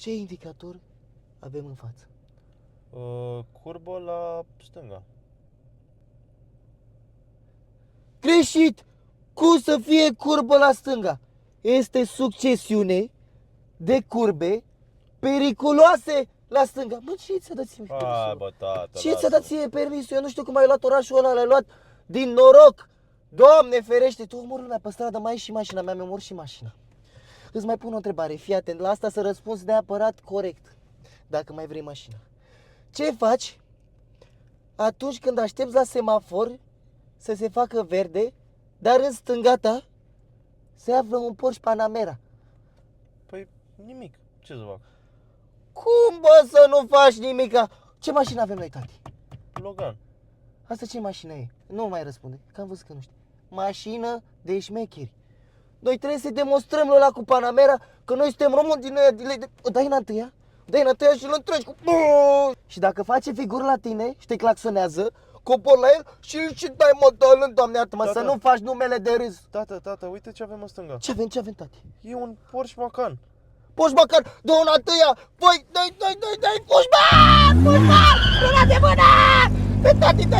Ce indicator avem în față? Curbă la stânga. Greșit! Cum să fie curbă la stânga? Este succesiune de curbe periculoase la stânga. Mă, ce ți-a dat ție Hai, permisul? bă, tată, Ce ți-a dat lasă-mă. ție permisul? Eu nu știu cum ai luat orașul ăla, l-ai luat din noroc. Doamne ferește, tu omori lumea pe stradă, mai ai și mașina mea, mi-am omor și mașina. Îți mai pun o întrebare, fii atent, la asta să răspunzi neapărat corect, dacă mai vrei mașina. Ce faci atunci când aștepți la semafor să se facă verde, dar în stânga ta se află un Porsche Panamera? Păi nimic, ce să fac? Cum, bă, să nu faci nimica? Ce mașină avem noi, tati? Logan. Asta ce mașină e? Nu mai răspunde, că am văzut că nu știi. Mașină de șmecheri. Noi trebuie să demonstrăm lui ăla cu Panamera că noi suntem români din aia. Dai în întâia? Dai în întâia și îl întregi cu... Și dacă face figură la tine și te claxonează, cobor la el și îl și dai, mă, dă-l, Doamne, iartă-mă, să Tata. nu faci numele de râs. Tată, uite ce avem în stânga. Ce avem, tati? E un Porsche Macan. Poși măcar, dă una întâia! Voi, dai, Poși, bă! Mâna de mână! Pe tati, dai!